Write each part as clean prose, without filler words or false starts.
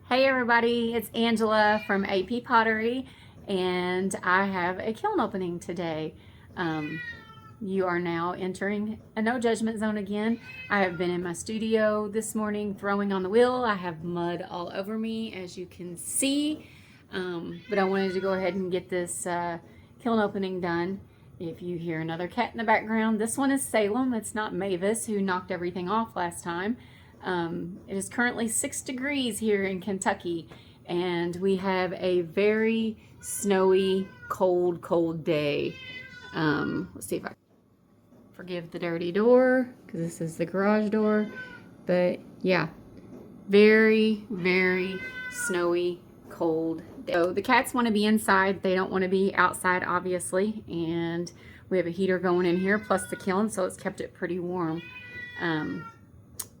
Hey everybody, it's Angela from AP Pottery, and I have a kiln opening today. You are now entering a no judgment zone again. I have been in my studio this morning throwing on the wheel. I have mud all over me, as you can see, but I wanted to go ahead and get this kiln opening done. If you hear another cat in the background, this one is Salem. It's not Mavis, who knocked everything off last time. It is currently 6 degrees here in Kentucky, and we have a very snowy, cold day. Let's see if I forgive the dirty door, because this is the garage door. But yeah, very snowy, cold day. So the cats want to be inside. They don't want to be outside, obviously. And we have a heater going in here, plus the kiln, so it's kept it pretty warm.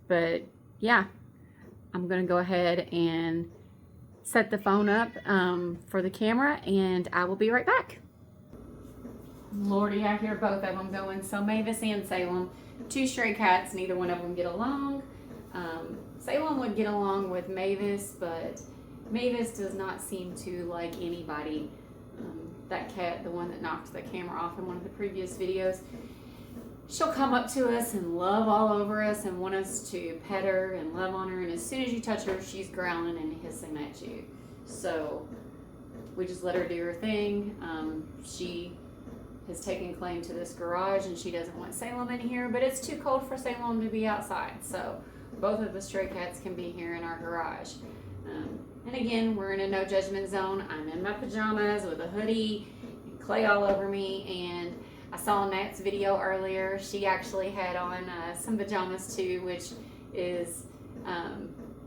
But yeah, I'm going to go ahead and set the phone up for the camera, and I will be right back. Lordy, I hear both of them going. So Mavis and Salem, 2 stray cats, neither one of them get along. Salem would get along with Mavis, but Mavis does not seem to like anybody. That cat, the one that knocked the camera off in one of the previous videos, she'll come up to us and love all over us and want us to pet her and love on her, and as soon as you touch her, she's growling and hissing at you. So we just let her do her thing. She has taken claim to this garage, and she doesn't want Salem in here, but it's too cold for Salem to be outside, so both of the stray cats can be here in our garage. And again, we're in a no judgment zone. I'm in my pajamas with a hoodie and clay all over me, and I saw Nat's video earlier. She actually had on some pajamas too, which is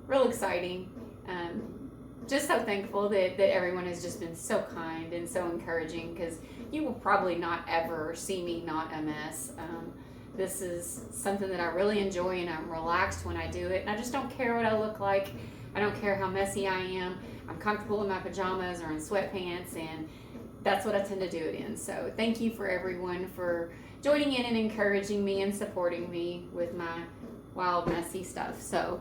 real exciting. Just so thankful that everyone has just been so kind and so encouraging, because you will probably not ever see me not a mess. This is something that I really enjoy, and I'm relaxed when I do it, and I just don't care what I look like. I don't care how messy I am. I'm comfortable in my pajamas or in sweatpants, and that's what I tend to do it in. So thank you for everyone for joining in and encouraging me and supporting me with my wild, messy stuff. So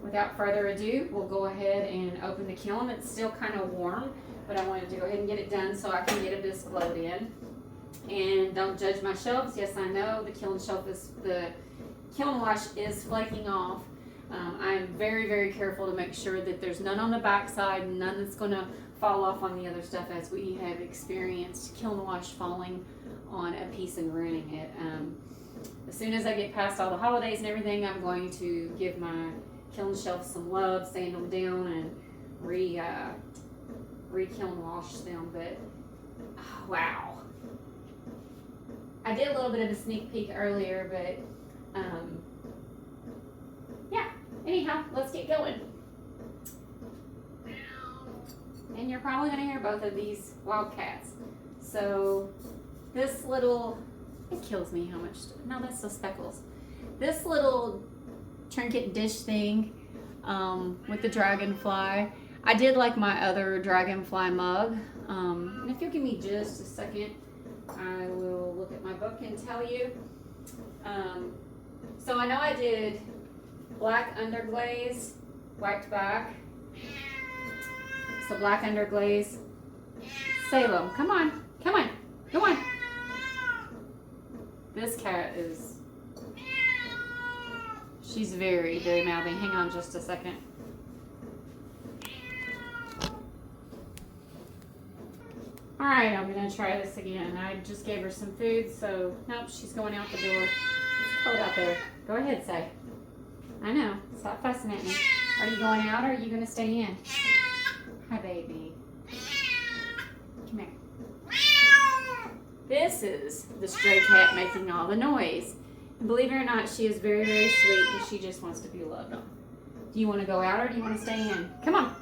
without further ado, we'll go ahead and open the kiln. It's still kind of warm, but I wanted to go ahead and get it done so I can get a bisque load in. And don't judge my shelves. Yes, I know the kiln wash is flaking off. I'm very careful to make sure that there's none on the back side, none that's going to fall off on the other stuff, as we have experienced kiln wash falling on a piece and ruining it. As soon as I get past all the holidays and everything, I'm going to give my kiln shelf some love, sand them down, and re-kiln wash them. But oh, wow, I did a little bit of a sneak peek earlier, but yeah, anyhow, let's get going. And you're probably going to hear both of these wild cats. So this little, it kills me how much, no, that's the speckles. This little trinket dish thing with the dragonfly, I did like my other dragonfly mug. And if you'll give me just a second, I will look at my book and tell you. So I know I did black underglaze, wiped back. So black underglaze. Salem, come on. Go on. This cat is, she's very mouthy. Hang on just a second. All right, I'm gonna try this again. I just gave her some food, so nope, she's going out the door. It's cold out there. Go ahead, say. I know, stop fussing at me. Are you going out, or are you gonna stay in? Hi, baby. Come here. This is the stray cat making all the noise. And believe it or not, she is very sweet, and she just wants to be loved on. Do you want to go out, or do you want to stay in? Come on.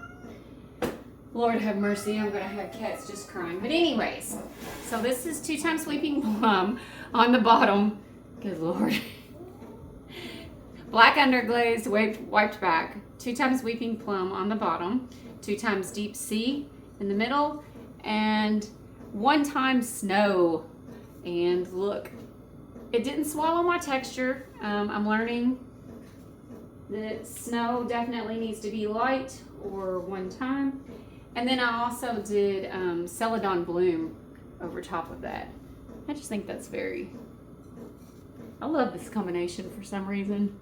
Lord have mercy, I'm going to have cats just crying. But anyways, so this is 2 times Weeping Plum on the bottom. Good Lord. Black underglaze, wiped back. 2 times Weeping Plum on the bottom. 2 times Deep Sea in the middle, and 1 time Snow. And look, it didn't swallow my texture. I'm learning The snow definitely needs to be light or one time. And then I also did Celadon Bloom over top of that. I just think that's I love this combination for some reason.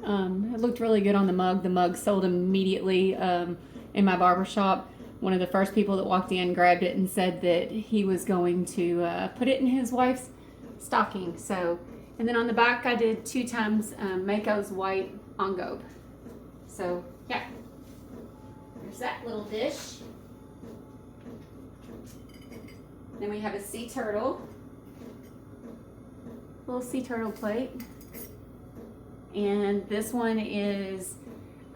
It looked really good on the mug. The mug sold immediately in my barbershop. One of the first people that walked in grabbed it and said that he was going to put it in his wife's stocking. So, and then on the back I did 2 times Mayco's white engobe. So yeah, there's that little dish. Then we have a sea turtle, little sea turtle plate. And this one is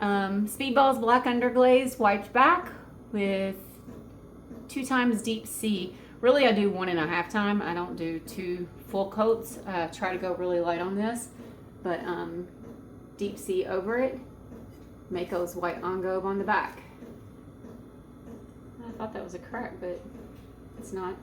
Speedball's Black Underglaze wiped back with 2 times Deep Sea. Really, I do 1.5 times. I don't do 2 full coats. Try to go really light on this, but Deep Sea over it. Mayco's white engobe on the back. I thought that was a crack, but it's not.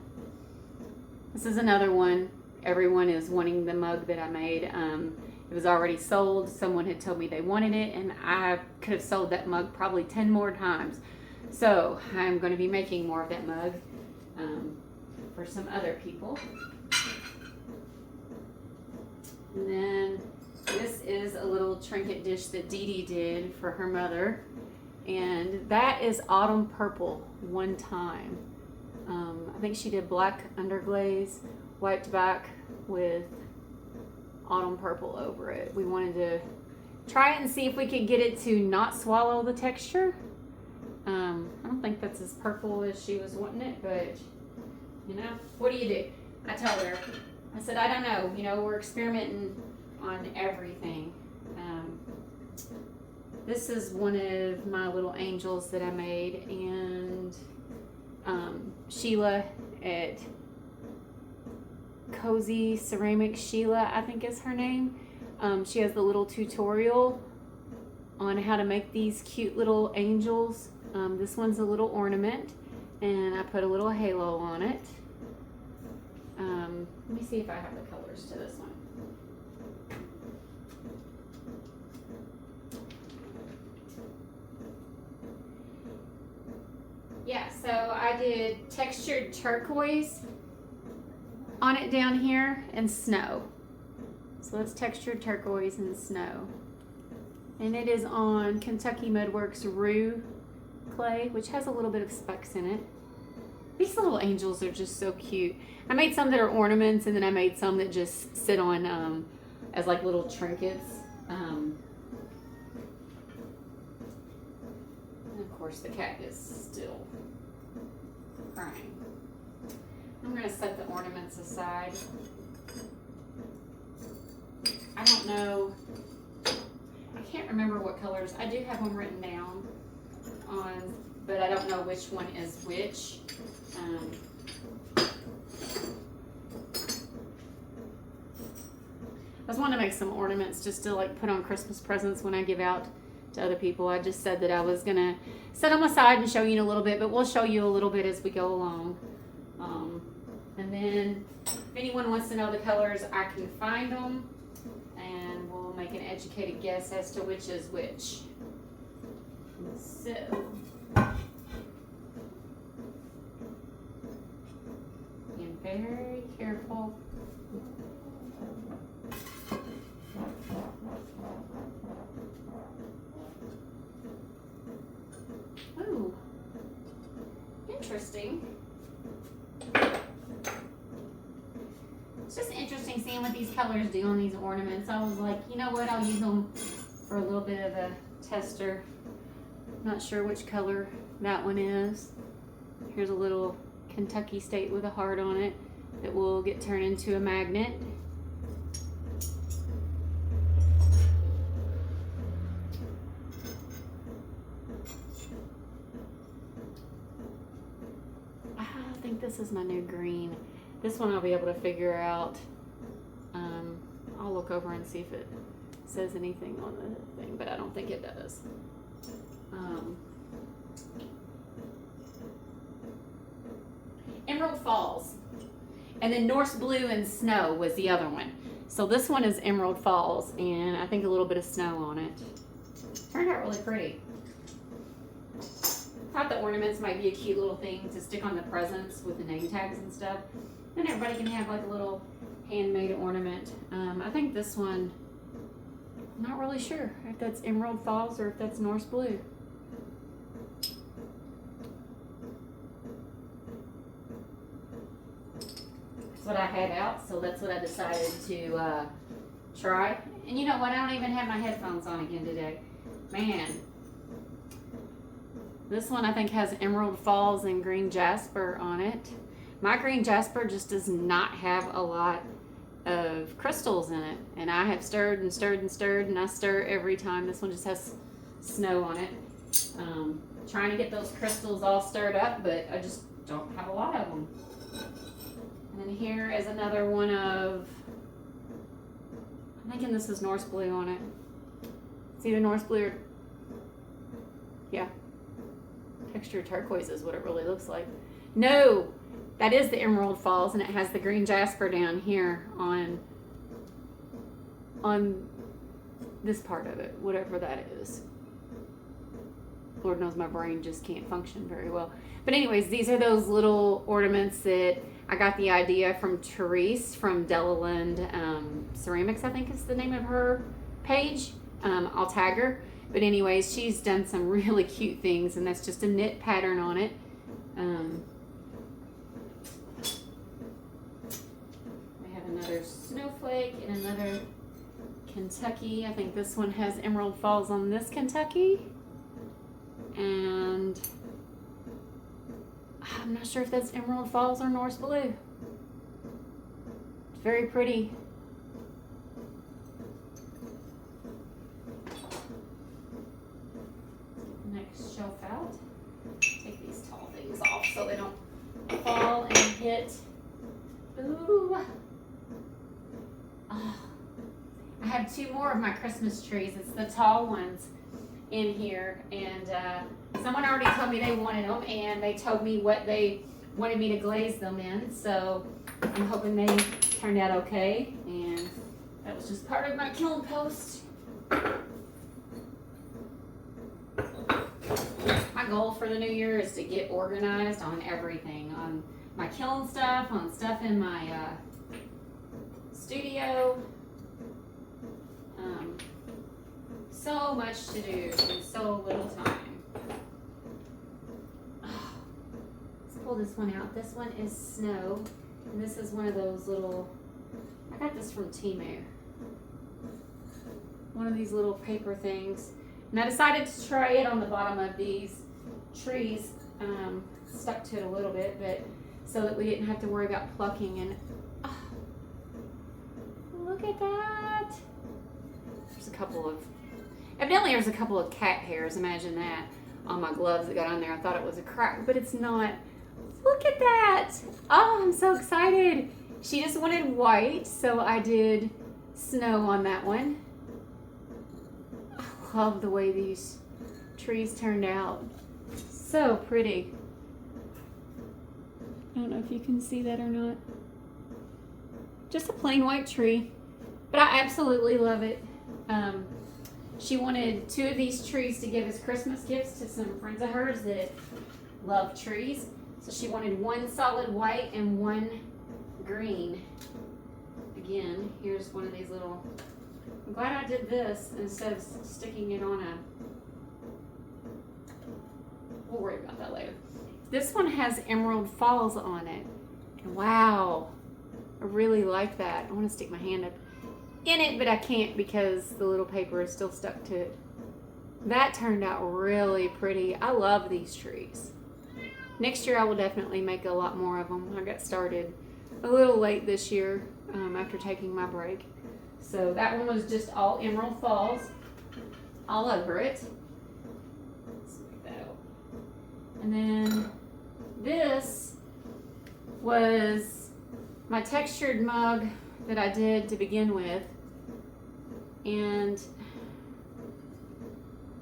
This is another one. Everyone is wanting the mug that I made. It was already sold. Someone had told me they wanted it, and I could have sold that mug probably 10 more times. So I'm going to be making more of that mug for some other people. And then this is a little trinket dish that Dee Dee did for her mother, and that is Autumn Purple one time. I think she did black underglaze, wiped back with Autumn Purple over it. We wanted to try it and see if we could get it to not swallow the texture. I don't think that's as purple as she was wanting it, but you know, what do you do? I told her, I said, I don't know, you know, we're experimenting on everything. This is one of my little angels that I made, and Sheila at Cozy Ceramic Sheila, I think is her name. She has the little tutorial on how to make these cute little angels. This one's a little ornament, and I put a little halo on it. Let me see if I have the colors to this one. Yeah, so I did textured turquoise on it down here and snow. So that's textured turquoise and snow. And it is on Kentucky Mudworks Rue clay, which has a little bit of specks in it. These little angels are just so cute. I made some that are ornaments, and then I made some that just sit on as like little trinkets. And of course the cat is still crying. I'm going to set the ornaments aside. I don't know, I can't remember what colors. I do have them written down on, but I don't know which one is which. I just wanted to make some ornaments just to like put on Christmas presents when I give out to other people. I just said that I was going to set them aside and show you in a little bit, but we'll show you a little bit as we go along. And then if anyone wants to know the colors, I can find them, and we'll make an educated guess as to which is which. So, being very careful. Ooh, interesting. It's just interesting seeing what these colors do on these ornaments. I was like, you know what, I'll use them for a little bit of a tester. Not sure which color that one is. Here's a little Kentucky State with a heart on it that will get turned into a magnet. I think this is my new green. This one I'll be able to figure out. I'll look over and see if it says anything on the thing, but I don't think it does. Emerald Falls. And then Norse Blue and Snow was the other one. So this one is Emerald Falls, and I think a little bit of snow on it. Turned out really pretty. Thought the ornaments might be a cute little thing to stick on the presents with the name tags and stuff. Then everybody can have like a little handmade ornament. I think this one, I'm not really sure if that's Emerald Falls or if that's Norse Blue. That's what I had out, so that's what I decided to try. And you know what? I don't even have my headphones on again today. Man. This one I think has Emerald Falls and green jasper on it. My green jasper just does not have a lot of crystals in it. And I have stirred and stirred and stirred, and I stir every time. This one just has snow on it. Trying to get those crystals all stirred up, but I just don't have a lot of them. And then here is another one of, I'm thinking this is Norse Blue on it. It's either Norse Blue or, yeah. Texture turquoise is what it really looks like. No, that is the Emerald Falls, and it has the green jasper down here on this part of it, whatever that is. Lord knows my brain just can't function very well. But anyways, these are those little ornaments that I got the idea from Therese from Delaland Ceramics, I think is the name of her page. I'll tag her. But anyways, she's done some really cute things, and that's just a knit pattern on it. I have another snowflake and another Kentucky. I think this one has Emerald Falls on this Kentucky. And I'm not sure if that's Emerald Falls or Norse Blue. It's very pretty. Next shelf out. Take these tall things off so they don't fall and hit. Ooh. Oh. I have two more of my Christmas trees. It's the tall ones in here, and someone already told me they wanted them, and they told me what they wanted me to glaze them in, so I'm hoping they turned out okay, and that was just part of my kiln post. My goal for the new year is to get organized on everything, on my kiln stuff, on stuff in my studio. So much to do in so little time. Let's pull this one out. This one is snow, and this is one of those little, I got this from Temu. One of these little paper things. And I decided to try it on the bottom of these trees. Stuck to it a little bit, but so that we didn't have to worry about plucking. And oh, look at that. There's a couple of, evidently there's a couple of cat hairs, imagine that, on my gloves that got on there. I thought it was a crack, but it's not. Look at that. Oh, I'm so excited. She just wanted white, so I did snow on that one. I love the way these trees turned out. So pretty. I don't know if you can see that or not. Just a plain white tree, but I absolutely love it. She wanted two of these trees to give as Christmas gifts to some friends of hers that love trees. So she wanted one solid white and one green. Again, here's one of these little, I'm glad I did this instead of sticking it on a, we'll worry about that later. This one has Emerald Falls on it. Wow, I really like that. I want to stick my hand up in it, but I can't because the little paper is still stuck to it. That turned out really pretty. I love these trees. Next year I will definitely make a lot more of them. I got started a little late this year after taking my break. So that one was just all Emerald Falls all over it. Let's make that out. And then this was my textured mug that I did to begin with. And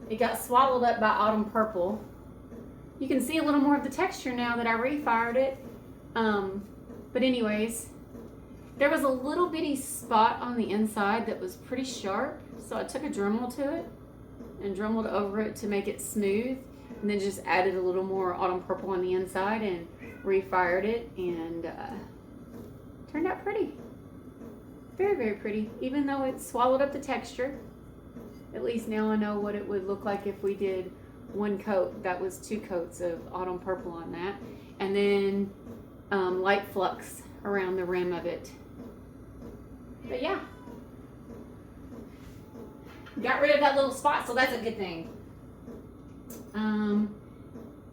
it got swallowed up by Autumn Purple. You can see a little more of the texture now that I refired it. But anyways, There was a little bitty spot on the inside that was pretty sharp, so I took a Dremel to it and Dremeled over it to make it smooth, and then just added a little more autumn purple on the inside and refired it, and turned out pretty. Very, very pretty, even though it swallowed up the texture. At least now I know what it would look like if we did one coat. That was 2 coats of autumn purple on that, and then light flux around the rim of it. But yeah, got rid of that little spot, so that's a good thing.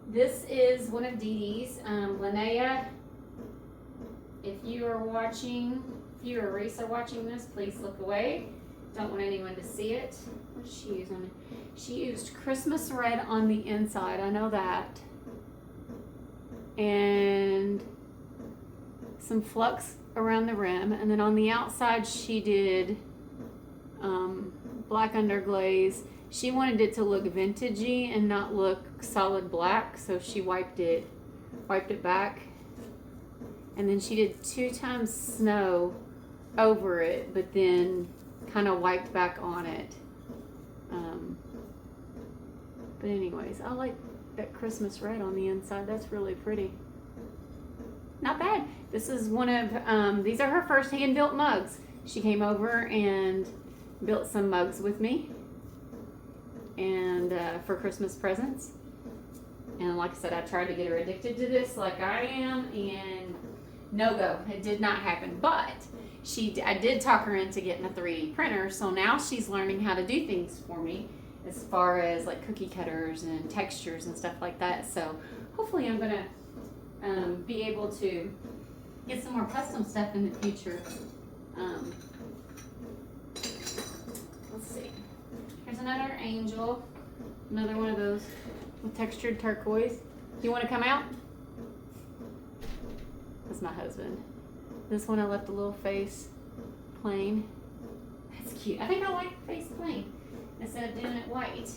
This is one of Dee Dee's. Linnea, if you are watching, if you or Reese are watching this, please look away. Don't want anyone to see it. What did she use on it? She used Christmas red on the inside, I know that. And some flux around the rim, and then on the outside she did black underglaze. She wanted it to look vintagey and not look solid black, so she wiped it back, and then she did 2 times snow over it, but then kind of wiped back on it. But anyways, I like that Christmas red on the inside. That's really pretty. Not bad. This is one of, these are her first hand-built mugs. She came over and built some mugs with me, and for Christmas presents. And like I said, I tried to get her addicted to this like I am, and no go. It did not happen. But I did talk her into getting a 3D printer, so now she's learning how to do things for me as far as like cookie cutters and textures and stuff like that. So hopefully I'm gonna be able to get some more custom stuff in the future. Let's see. Here's another angel, another one of those with textured turquoise. You want to come out? That's my husband. This one I left a little face plain. That's cute. I think I like face plain instead of doing it white.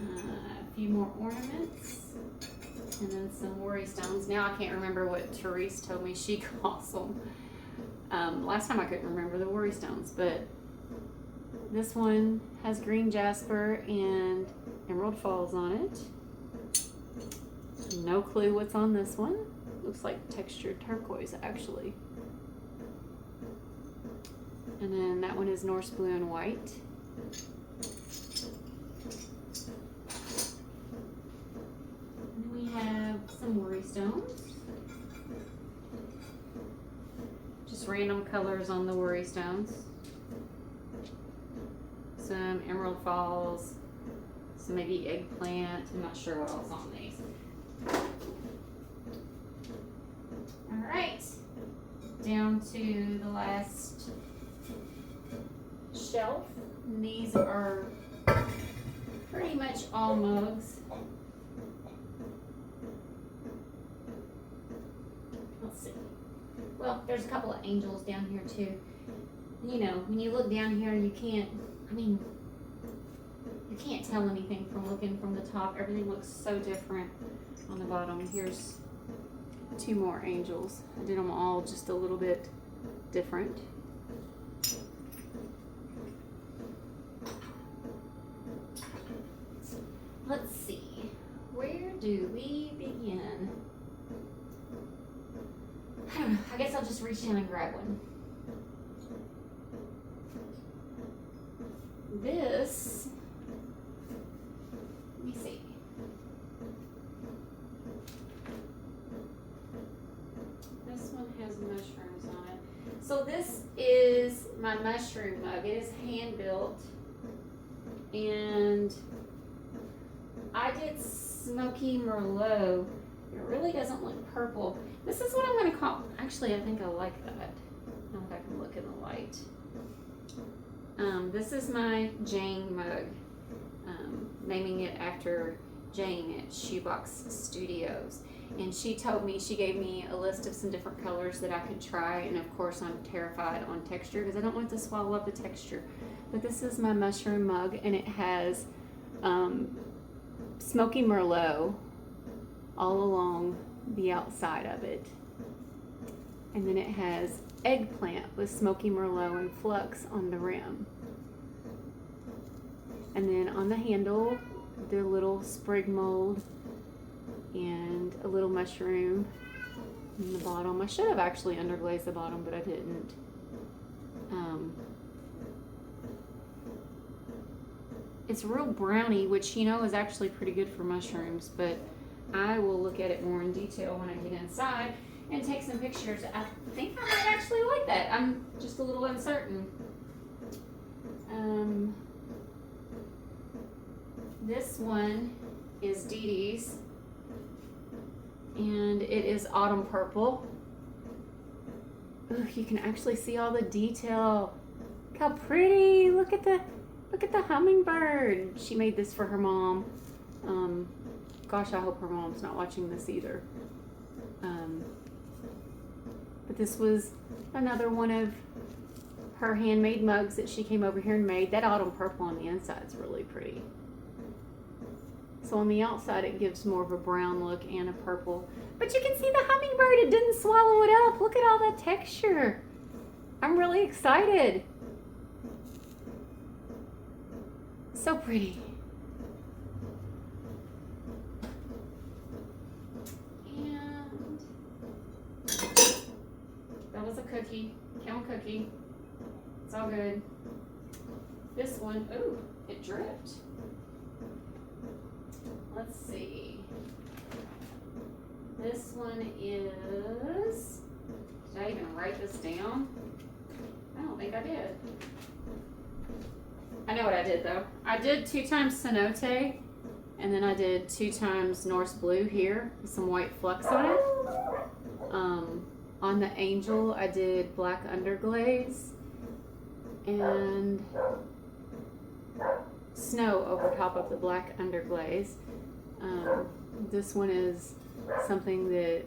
A few more ornaments. And then some worry stones. Now I can't remember what Therese told me she calls them. Last time I couldn't remember the worry stones, but this one has green jasper and emerald falls on it. No clue what's on this one. Looks like textured turquoise actually. And then that one is Norse blue and white. Have some worry stones. Just random colors on the worry stones. Some emerald falls, some maybe eggplant. I'm not sure what else on these. Alright, down to the last shelf. And these are pretty much all mugs. Let's see. Well, there's a couple of angels down here too. You know, when you look down here, you can't tell anything from looking from the top. Everything looks so different on the bottom. Here's 2 more angels. I did them all just a little bit different. Let's see. Where do we begin? I don't know. I guess I'll just reach down and grab one. This, let me see. This one has mushrooms on it. So this is my mushroom mug. It is hand built, and I did Smoky Merlot. It really doesn't look purple. This is what I'm going to call, actually I think I like that. I don't know if I can look in the light. This is my Jane mug, naming it after Jane at Shoebox Studios. And she gave me a list of some different colors that I could try, and of course I'm terrified on texture because I don't want to swallow up the texture. But this is my mushroom mug, and it has Smoky Merlot all along the outside of it. And then it has eggplant with smoky merlot and flux on the rim. And then on the handle, the little sprig mold and a little mushroom in the bottom. I should have actually underglazed the bottom, but I didn't. It's real browny, which you know is actually pretty good for mushrooms, but I will look at it more in detail when I get inside and take some pictures. I think I might actually like that. I'm just a little uncertain. This one is Dee Dee's, and it is autumn purple. Ooh, you can actually see all the detail. Look how pretty! Look at the hummingbird. She made this for her mom. Gosh, I hope her mom's not watching this either. But this was another one of her handmade mugs that she came over here and made. That autumn purple on the inside is really pretty. So on the outside it gives more of a brown look and a purple. But you can see the hummingbird, it didn't swallow it up. Look at all that texture. I'm really excited. So pretty. And that was a cookie, camel cookie. It's all good. This one, ooh, it dripped. Let's see. This one is, did I even write this down? I don't think I did. I know what I did though. I did 2 times cenote, and then I did 2 times Norse blue here with some white flux on it. On the angel, I did black underglaze and snow over top of the black underglaze. This one is something that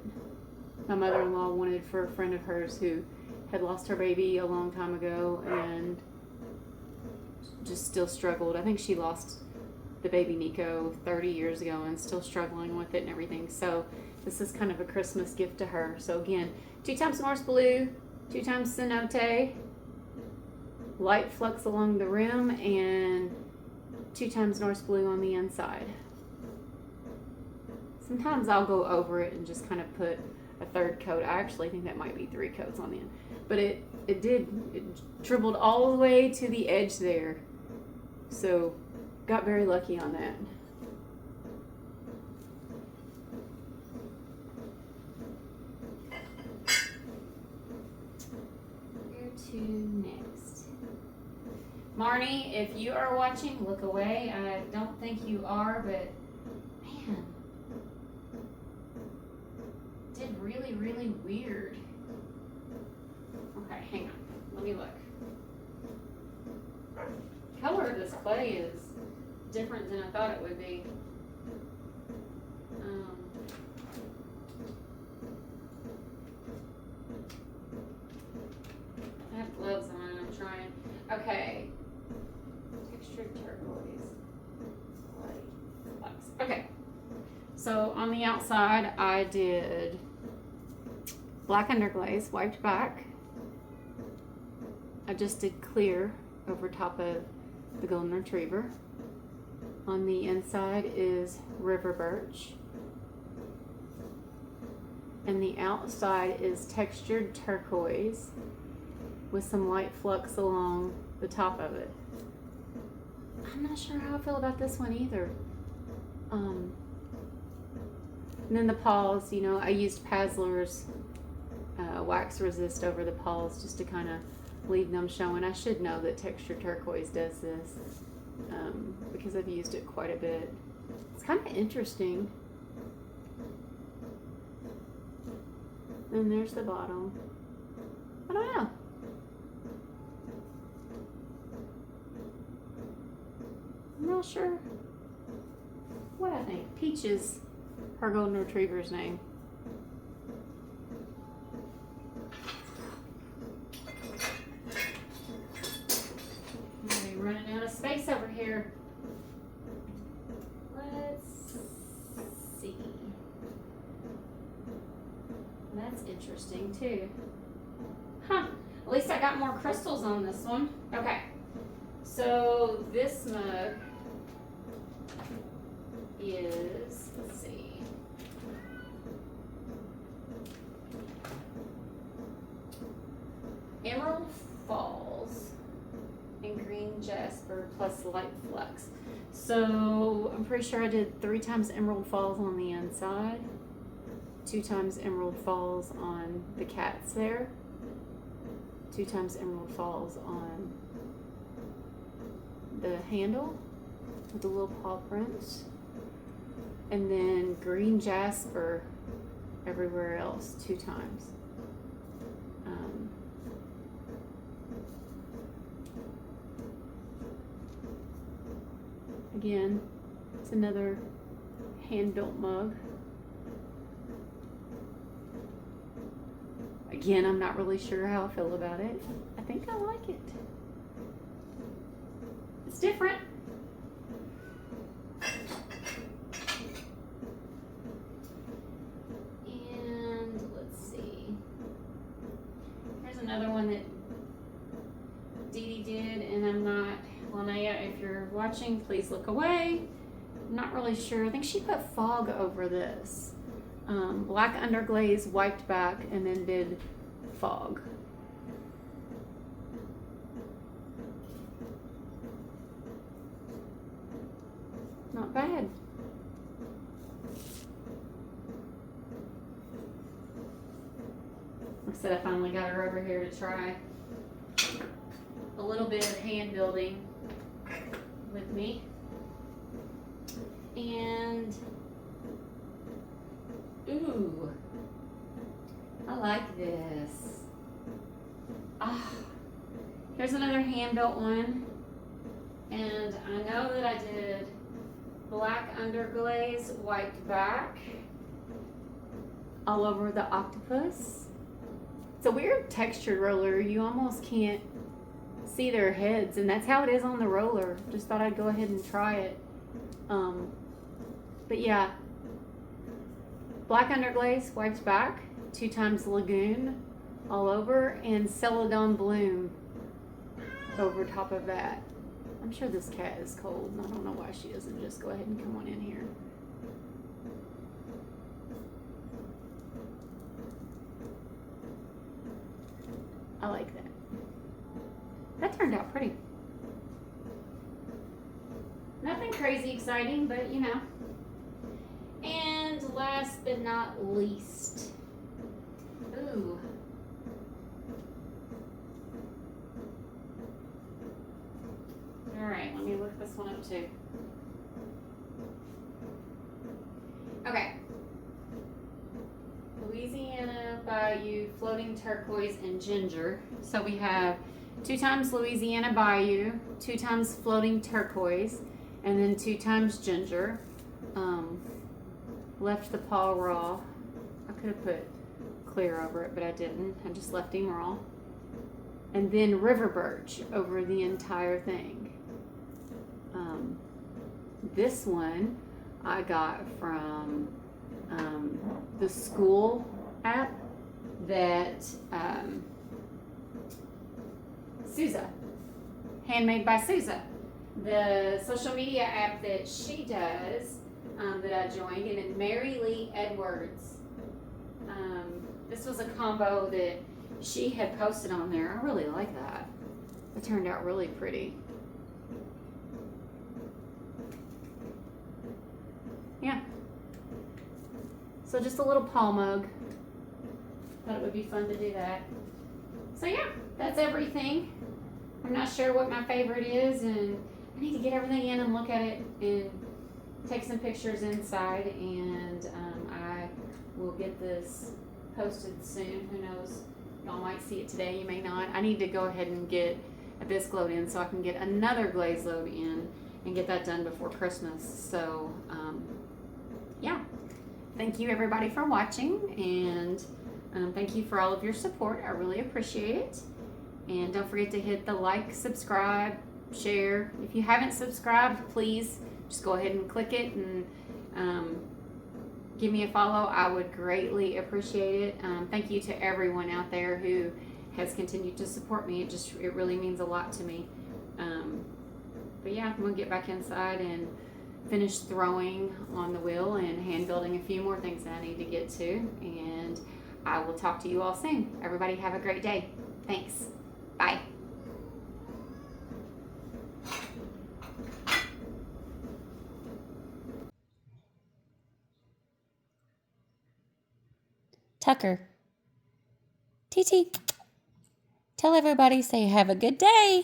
my mother-in-law wanted for a friend of hers who had lost her baby a long time ago and just still struggled. I think she lost the baby Nico 30 years ago and still struggling with it and everything. So this is kind of a Christmas gift to her. So again, 2 times Norse blue, 2 times cenote, light flux along the rim, and 2 times Norse blue on the inside. Sometimes I'll go over it and just kind of put a 3rd coat. I actually think that might be 3 coats on the end. But it dribbled all the way to the edge there. So got very lucky on that. Where to next? Marnie, if you are watching, look away. I don't think you are, but man, did really, really weird. Okay, hang on. Let me look. Color of this clay is different than I thought it would be. I have gloves on and I'm trying. Okay. Textured turquoise. Light. Okay. So on the outside I did black underglaze, wiped back. I just did clear over top of the golden retriever. On the inside is river birch. And the outside is textured turquoise with some light flux along the top of it. I'm not sure how I feel about this one either. And then the paws, you know, I used Pazzler's wax resist over the paws just to kind of leave them showing. I should know that textured turquoise does this because I've used it quite a bit. It's kind of interesting. And there's the bottom. I don't know. I'm not sure what I think. Peach is her golden retriever's name. I'm running out of space over here. Let's see. That's interesting too. Huh. At least I got more crystals on this one. Okay. So this mug is, let's see. Emerald Falls and green jasper plus light flux. So I'm pretty sure I did 3 times Emerald Falls on the inside, 2 times Emerald Falls on the cats there, 2 times Emerald Falls on the handle with the little paw prints, and then green jasper everywhere else 2 times. Again, it's another hand-built mug. Again, I'm not really sure how I feel about it. I think I like it. It's different. And let's see. Here's another one that Dee Dee did, and I'm not, Linnea, if you're watching, please look away. I'm not really sure. I think she put fog over this. Black underglaze, wiped back, and then did fog. Not bad. Like I said, I finally got her over here to try a little bit of hand building with me. And ooh, I like this. Ah, here's another hand-built one. And I know that I did black underglaze, wiped back all over the octopus. It's a weird textured roller. You almost can't see their heads, and that's how it is on the roller. Just thought I'd go ahead and try it. But yeah, black underglaze, wiped back, 2 times lagoon all over, and celadon bloom over top of that. I'm sure this cat is cold, and I don't know why she doesn't just go ahead and come on in here. I like that. That turned out pretty. Nothing crazy exciting, but you know. And last but not least, ooh. All right, let me look this one up too. Okay. Louisiana Bayou, floating turquoise, and ginger. So we have 2 times Louisiana Bayou, 2 times floating turquoise, and then 2 times ginger. Left the paw raw. I could have put clear over it, but I didn't. I just left him raw. And then river birch over the entire thing. This one I got from the school app that Suza, Handmade by Suza, the social media app that she does, that I joined, and then Mary Lee Edwards. This was a combo that she had posted on there. I really like that. It turned out really pretty. Yeah. So just a little paw mug. Thought it would be fun to do that. So yeah, that's everything. I'm not sure what my favorite is, and I need to get everything in and look at it and take some pictures inside, and I will get this posted soon. Who knows? Y'all might see it today, you may not. I need to go ahead and get a bisque load in so I can get another glaze load in and get that done before Christmas. So yeah, thank you everybody for watching, and thank you for all of your support. I really appreciate it. And don't forget to hit the like, subscribe, share. If you haven't subscribed, please just go ahead and click it and give me a follow. I would greatly appreciate it. Thank you to everyone out there who has continued to support me. It really means a lot to me. But yeah, I'm gonna get back inside and finish throwing on the wheel and hand building a few more things that I need to get to. And I will talk to you all soon. Everybody have a great day. Thanks. Bye. Tucker. TT. Tell everybody, say have a good day.